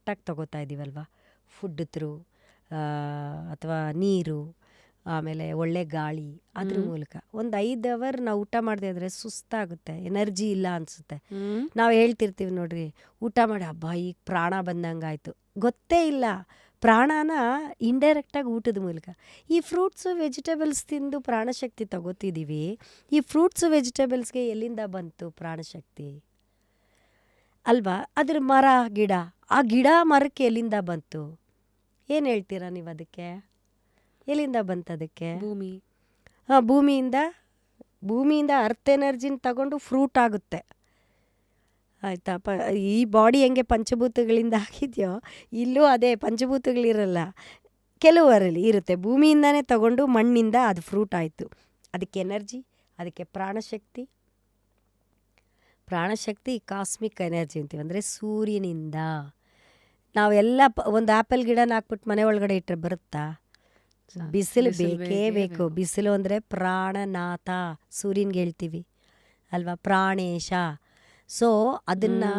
ಡೈರೆಕ್ಟಾಗಿ ತಗೋತಾ ಇದ್ದೀವಲ್ವ, food through ಅಥವಾ ನೀರು, ಆಮೇಲೆ ಒಳ್ಳೆ ಗಾಳಿ, ಅದ್ರ ಮೂಲಕ ಒಂದು 5 ಅವರ್ ನಾವು ಊಟ ಮಾಡದೆ ಇದ್ರೆ ಸುಸ್ತಾಗುತ್ತೆ, ಎನರ್ಜಿ ಇಲ್ಲ ಅನಿಸುತ್ತೆ. ನಾವು ಹೇಳ್ತಿರ್ತೀವಿ ನೋಡ್ರಿ, ಊಟ ಮಾಡಿ ಹಬ್ಬ ಈಗ ಪ್ರಾಣ ಬಂದಂಗಾಯ್ತು, ಗೊತ್ತೇ ಇಲ್ಲ. ಪ್ರಾಣನ ಇಂಡೈರೆಕ್ಟಾಗಿ ಊಟದ ಮೂಲಕ. ಈ ಫ್ರೂಟ್ಸು ವೆಜಿಟೇಬಲ್ಸ್ ತಿಂದು ಪ್ರಾಣಶಕ್ತಿ ತಗೋತಿದ್ದೀವಿ. ಈ ಫ್ರೂಟ್ಸು ವೆಜಿಟೇಬಲ್ಸ್ಗೆ ಎಲ್ಲಿಂದ ಬಂತು ಪ್ರಾಣಶಕ್ತಿ ಅಲ್ವಾ? ಅದ್ರ ಮರ ಗಿಡ, ಆ ಗಿಡ ಮರಕ್ಕೆ ಎಲ್ಲಿಂದ ಬಂತು? ಏನು ಹೇಳ್ತೀರಾ ನೀವು ಅದಕ್ಕೆ? ಎಲ್ಲಿಂದ ಬಂತು ಅದಕ್ಕೆ? ಭೂಮಿ. ಹಾಂ, ಭೂಮಿಯಿಂದ ಅರ್ತ್ ಎನರ್ಜಿನ ತಗೊಂಡು ಫ್ರೂಟ್ ಆಗುತ್ತೆ. ಆಯಿತಾ? ಈ ಬಾಡಿ ಹೆಂಗೆ ಪಂಚಭೂತಗಳಿಂದ ಆಗಿದೆಯೋ, ಇಲ್ಲೂ ಅದೇ ಪಂಚಭೂತಗಳಿರಲ್ಲ, ಕೆಲವರಲ್ಲಿ ಇರುತ್ತೆ. ಭೂಮಿಯಿಂದನೇ ತಗೊಂಡು ಮಣ್ಣಿಂದ ಅದು ಫ್ರೂಟ್ ಆಯಿತು. ಅದಕ್ಕೆ ಎನರ್ಜಿ, ಅದಕ್ಕೆ ಪ್ರಾಣಶಕ್ತಿ ಕಾಸ್ಮಿಕ್ ಎನರ್ಜಿ ಅಂತೀವಿ. ಅಂದರೆ ಸೂರ್ಯನಿಂದ. ನಾವೆಲ್ಲ ಒಂದು ಆ್ಯಪಲ್ ಗಿಡನ ಹಾಕ್ಬಿಟ್ಟು ಮನೆ ಒಳಗಡೆ ಇಟ್ಟರೆ ಬರುತ್ತಾ? ಬಿಸಿಲು ಬೇಕೇ ಬೇಕು. ಬಿಸಿಲು ಅಂದರೆ ಪ್ರಾಣನಾಥ, ಸೂರ್ಯನ್ಗೆ ಹೇಳ್ತೀವಿ ಅಲ್ವಾ, ಪ್ರಾಣೇಶ. ಸೊ ಅದನ್ನು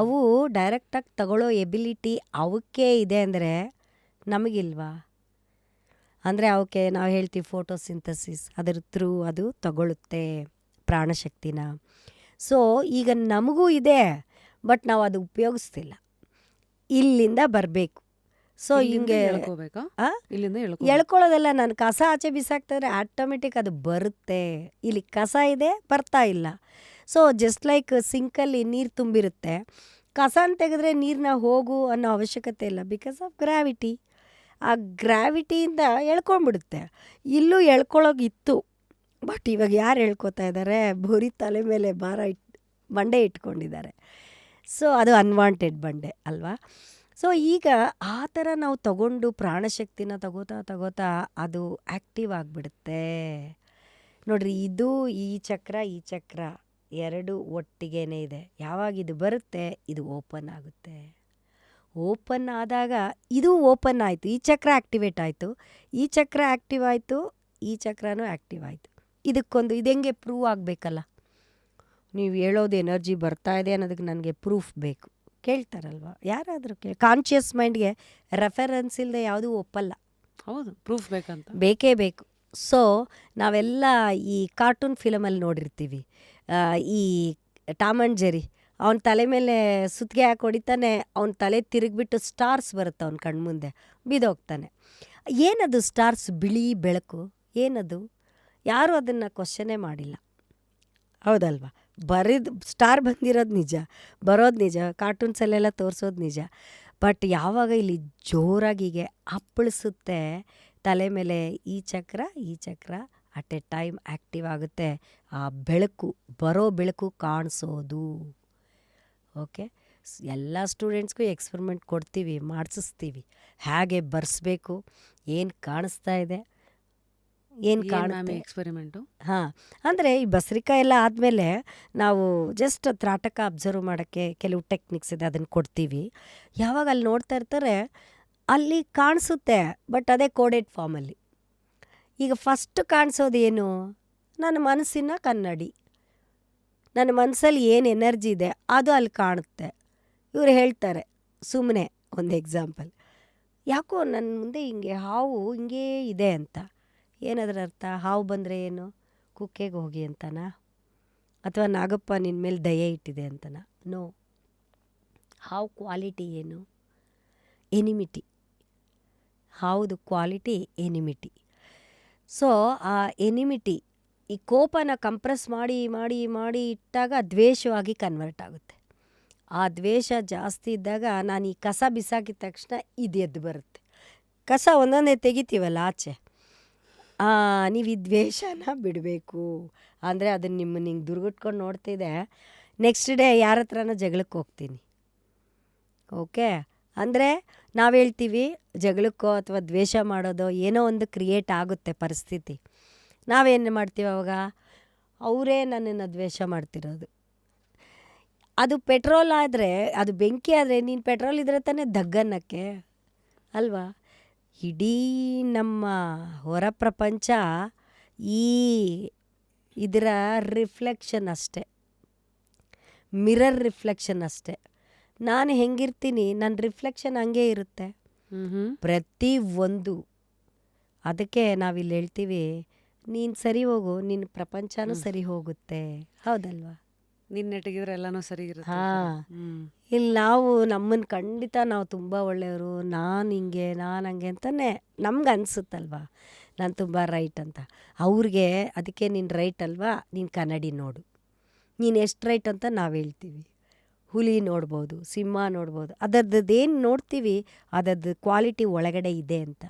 ಅವು ಡೈರೆಕ್ಟಾಗಿ ತಗೊಳ್ಳೋ ಎಬಿಲಿಟಿ ಅವಕ್ಕೆ ಇದೆ ಅಂದರೆ ನಮಗಿಲ್ವಾ? ಅಂದರೆ ಅವಕ್ಕೆ ನಾವು ಹೇಳ್ತೀವಿ ಫೋಟೋಸಿಂಥಸಿಸ್, ಅದರ ಥ್ರೂ ಅದು ತಗೊಳ್ಳುತ್ತೆ ಪ್ರಾಣಶಕ್ತಿನ. ಸೊ ಈಗ ನಮಗೂ ಇದೆ, ಬಟ್ ನಾವು ಅದು ಉಪಯೋಗಿಸ್ತಿಲ್ಲ. ಇಲ್ಲಿಂದ ಬರಬೇಕು. ಸೊ ಹಿಂಗೆ ಎಳ್ಕೊಳ್ಳೋದೆಲ್ಲ, ನಾನು ಕಸ ಆಚೆ ಬಿಸಾಕ್ತಿದ್ರೆ ಆಟೋಮೆಟಿಕ್ ಅದು ಬರುತ್ತೆ. ಇಲ್ಲಿ ಕಸ ಇದೆ, ಬರ್ತಾ ಇಲ್ಲ. ಸೊ ಜಸ್ಟ್ ಲೈಕ್ ಸಿಂಕಲ್ಲಿ ನೀರು ತುಂಬಿರುತ್ತೆ, ಕಸನ ತೆಗೆದ್ರೆ ನೀರನ್ನ ಹೋಗು ಅನ್ನೋ ಅವಶ್ಯಕತೆ ಇಲ್ಲ, ಬಿಕಾಸ್ ಆಫ್ ಗ್ರಾವಿಟಿ. ಆ ಗ್ರಾವಿಟಿಯಿಂದ ಎಳ್ಕೊಂಬಿಡುತ್ತೆ. ಇಲ್ಲೂ ಎಳ್ಕೊಳ್ಳೋಗಿತ್ತು, ಬಟ್ ಇವಾಗ ಯಾರು ಎಳ್ಕೊತಾ ಇದ್ದಾರೆ? ಬರೀ ತಲೆ ಮೇಲೆ ಬಂಡೆ ಇಟ್ಕೊಂಡಿದ್ದಾರೆ. ಸೊ ಅದು ಅನ್ವಾಂಟೆಡ್ ಬಂಡೆ ಅಲ್ವಾ? ಸೊ ಈಗ ಆ ಥರ ನಾವು ತಗೊಂಡು ಪ್ರಾಣಶಕ್ತಿನ ತಗೋತಾ ಅದು ಆ್ಯಕ್ಟಿವ್ ಆಗಿಬಿಡುತ್ತೆ ನೋಡ್ರಿ. ಇದು ಈ ಚಕ್ರ ಎರಡು ಒಟ್ಟಿಗೇನೆ ಇದೆ. ಯಾವಾಗ ಇದು ಬರುತ್ತೆ, ಇದು ಓಪನ್ ಆಗುತ್ತೆ. ಓಪನ್ ಆದಾಗ ಇದು ಓಪನ್ ಆಯಿತು, ಈ ಚಕ್ರ ಆ್ಯಕ್ಟಿವೇಟ್ ಆಯಿತು, ಈ ಚಕ್ರ ಆ್ಯಕ್ಟಿವ್ ಆಯಿತು, ಈ ಚಕ್ರನೂ ಆ್ಯಕ್ಟಿವ್ ಆಯಿತು. ಇದಕ್ಕೊಂದು ಇದು ಹೆಂಗೆ ಪ್ರೂವ್ ಆಗಬೇಕಲ್ಲ, ನೀವು ಹೇಳೋದು ಎನರ್ಜಿ ಬರ್ತಾ ಇದೆ ಅನ್ನೋದಕ್ಕೆ ನನಗೆ ಪ್ರೂಫ್ ಬೇಕು. ಕೇಳ್ತಾರಲ್ವ ಯಾರಾದರೂ ಕಾನ್ಷಿಯಸ್ ಮೈಂಡ್ಗೆ ರೆಫರೆನ್ಸ್ ಇಲ್ಲದೆ ಯಾವುದೂ ಒಪ್ಪಲ್ಲ. ಹೌದು, ಪ್ರೂಫ್ ಬೇಕೇ ಬೇಕು. ಸೊ ನಾವೆಲ್ಲ ಈ ಕಾರ್ಟೂನ್ ಫಿಲಮಲ್ಲಿ ನೋಡಿರ್ತೀವಿ, ಈ ಟಾಮ್ ಆ್ಯಂಡ್ ಜೆರಿ, ಅವನ ತಲೆ ಮೇಲೆ ಸುತ್ತಿಗೆ ಹಾಕಿ ಹೊಡಿತಾನೆ, ಅವನ ತಲೆ ತಿರುಗಿಬಿಟ್ಟು ಸ್ಟಾರ್ಸ್ ಬರುತ್ತೆ ಅವನ ಕಣ್ಮುಂದೆ, ಬಿದ್ದೋಗ್ತಾನೆ. ಏನದು ಸ್ಟಾರ್ಸ್? ಬಿಳಿ ಬೆಳಕು. ಏನದು? ಯಾರೂ ಅದನ್ನು ಕ್ವಶನೇ ಮಾಡಿಲ್ಲ, ಹೌದಲ್ವಾ? ಸ್ಟಾರ್ ಬಂದಿರೋದು ನಿಜ, ಬರೋದು ನಿಜ, ಕಾರ್ಟೂನ್ಸಲ್ಲೆಲ್ಲ ತೋರಿಸೋದು ನಿಜ. ಬಟ್ ಯಾವಾಗ ಇಲ್ಲಿ ಜೋರಾಗಿಗೆ ಅಪ್ಪಳಿಸುತ್ತೆ ತಲೆ ಮೇಲೆ, ಈ ಚಕ್ರ ಅಟ್ ಎ ಟೈಮ್ ಆ್ಯಕ್ಟಿವ್ ಆಗುತ್ತೆ. ಆ ಬೆಳಕು, ಬರೋ ಬೆಳಕು ಕಾಣಿಸೋದು. ಓಕೆ, ಎಲ್ಲ ಸ್ಟೂಡೆಂಟ್ಸ್ಗೂ ಎಕ್ಸ್ಪರಿಮೆಂಟ್ ಕೊಡ್ತೀವಿ, ಮಾಡಿಸ್ತೀವಿ, ಹೇಗೆ ಬರ್ಸ್ಬೇಕು, ಏನು ಕಾಣಿಸ್ತಾ ಇದೆ, ಏನು ಕಾಣುತ್ತೆ ಎಕ್ಸ್ಪೆರಿಮೆಂಟು. ಹಾಂ, ಅಂದರೆ ಈ ಬಸರಿಕಾಯಿ ಎಲ್ಲ ಆದಮೇಲೆ ನಾವು ಜಸ್ಟ್ ತ್ರಾಟಕ ಅಬ್ಸರ್ವ್ ಮಾಡೋಕ್ಕೆ ಕೆಲವು ಟೆಕ್ನಿಕ್ಸ್ ಇದೆ, ಅದನ್ನು ಕೊಡ್ತೀವಿ. ಯಾವಾಗ ಅಲ್ಲಿ ನೋಡ್ತಾ ಇರ್ತಾರೆ, ಅಲ್ಲಿ ಕಾಣಿಸುತ್ತೆ, ಬಟ್ ಅದೇ ಕೋಡೆಡ್ ಫಾರ್ಮಲ್ಲಿ. ಈಗ ಫಸ್ಟ್ ಕಾಣಿಸೋದು ಏನು? ನನ್ನ ಮನಸ್ಸಿನ ಕನ್ನಡಿ, ನನ್ನ ಮನಸ್ಸಲ್ಲಿ ಏನು ಎನರ್ಜಿ ಇದೆ ಅದು ಅಲ್ಲಿ ಕಾಣುತ್ತೆ. ಇವರು ಹೇಳ್ತಾರೆ ಸುಮ್ಮನೆ ಒಂದು ಎಕ್ಸಾಂಪಲ್, ಯಾಕೋ ನನ್ನ ಮುಂದೆ ಹಿಂಗೆ ಹಾವು ಹಿಂಗೇ ಇದೆ ಅಂತ. ಏನದ್ರ ಅರ್ಥ? ಹಾವು ಬಂದರೆ ಏನು? ಕುಕ್ಕೆಗೆ ಹೋಗಿ ಅಂತನಾ? ಅಥವಾ ನಾಗಪ್ಪ ನಿನ್ನ ಮೇಲೆ ದಯೆ ಇಟ್ಟಿದೆ ಅಂತನಾ? ನೋ. ಹಾವು ಕ್ವಾಲಿಟಿ ಏನು? ಎನಿಮಿಟಿ. ಹಾವುದು ಕ್ವಾಲಿಟಿ ಎನಿಮಿಟಿ. ಸೊ ಆ ಎನಿಮಿಟಿ, ಈ ಕೋಪನ ಕಂಪ್ರೆಸ್ ಮಾಡಿ ಮಾಡಿ ಮಾಡಿ ಇಟ್ಟಾಗ ದ್ವೇಷವಾಗಿ ಕನ್ವರ್ಟ್ ಆಗುತ್ತೆ. ಆ ದ್ವೇಷ ಜಾಸ್ತಿ ಇದ್ದಾಗ, ನಾನು ಈ ಕಸ ಬಿಸಾಕಿದ ತಕ್ಷಣ ಇದು ಎದ್ದು ಬರುತ್ತೆ. ಕಸ ಒಂದೊಂದೇ ತೆಗಿತೀವಲ್ಲ ಆಚೆ, ನೀವು ಈ ದ್ವೇಷನ ಬಿಡಬೇಕು. ಅಂದರೆ ಅದನ್ನು ನಿಮ್ಮನ್ನು ಹಿಂಗೆ ದುರ್ಗುಟ್ಕೊಂಡು ನೋಡ್ತಿದೆ, ನೆಕ್ಸ್ಟ್ ಡೇ ಯಾರ ಹತ್ರನೋ ಜಗಳಕ್ಕೆ ಹೋಗ್ತೀನಿ. ಓಕೆ, ಅಂದರೆ ನಾವು ಹೇಳ್ತೀವಿ ಜಗಳಕ್ಕೋ ಅಥವಾ ದ್ವೇಷ ಮಾಡೋದೋ ಏನೋ ಒಂದು ಕ್ರಿಯೇಟ್ ಆಗುತ್ತೆ ಪರಿಸ್ಥಿತಿ. ನಾವೇನು ಮಾಡ್ತೀವಿ ಅವಾಗ? ಅವರೇ ನನ್ನನ್ನು ದ್ವೇಷ ಮಾಡ್ತಿರೋದು. ಅದು ಪೆಟ್ರೋಲ್ ಆದರೆ, ಅದು ಬೆಂಕಿ ಆದರೆ, ನೀನು ಪೆಟ್ರೋಲ್ ಇದ್ರೆ ತಾನೇ ದಗ್ಗನ್ನಕ್ಕೆ ಅಲ್ವಾ? ಇಡೀ ನಮ್ಮ ಹೊರ ಪ್ರಪಂಚ ಈ ಇದರ ರಿಫ್ಲೆಕ್ಷನ್ ಅಷ್ಟೆ, ಮಿರರ್ ರಿಫ್ಲೆಕ್ಷನ್ ಅಷ್ಟೆ. ನಾನು ಹೆಂಗಿರ್ತೀನಿ ನನ್ನ ರಿಫ್ಲೆಕ್ಷನ್ ಹಂಗೆ ಇರುತ್ತೆ ಪ್ರತಿ ಒಂದು. ಅದಕ್ಕೆ ನಾವಿಲ್ಲಿ ಹೇಳ್ತೀವಿ, ನೀನು ಸರಿ ಹೋಗು, ನಿನ್ನ ಪ್ರಪಂಚನೂ ಸರಿ ಹೋಗುತ್ತೆ. ಹೌದಲ್ವಾ? ನಿನ್ನೆಟಗಿದ್ರೆ ಎಲ್ಲಾನು ಸರಿ ಇರುತ್ತೆ. ಹಾಂ. ಇಲ್ಲಿ ನಾವು ನಮ್ಮನ್ನು ಖಂಡಿತ ನಾವು ತುಂಬ ಒಳ್ಳೆಯವರು, ನಾನು ಹಿಂಗೆ ನಾನು ಹಂಗೆ ಅಂತಲೇ ನಮ್ಗೆ ಅನಿಸುತ್ತಲ್ವಾ, ನಾನು ತುಂಬ ರೈಟ್ ಅಂತ. ಅವ್ರಿಗೆ ಅದಕ್ಕೆ ನೀನು ರೈಟ್ ಅಲ್ವಾ, ನೀನು ಕನ್ನಡಿ ನೋಡು, ನೀನು ಎಷ್ಟು ರೈಟ್ ಅಂತ ನಾವು ಹೇಳ್ತೀವಿ. ಹುಲಿ ನೋಡ್ಬೋದು, ಸಿಂಹ ನೋಡ್ಬೋದು, ಅದರದ್ದೇನು ನೋಡ್ತೀವಿ ಅದರದ್ದು ಕ್ವಾಲಿಟಿ ಒಳಗಡೆ ಇದೆ ಅಂತ.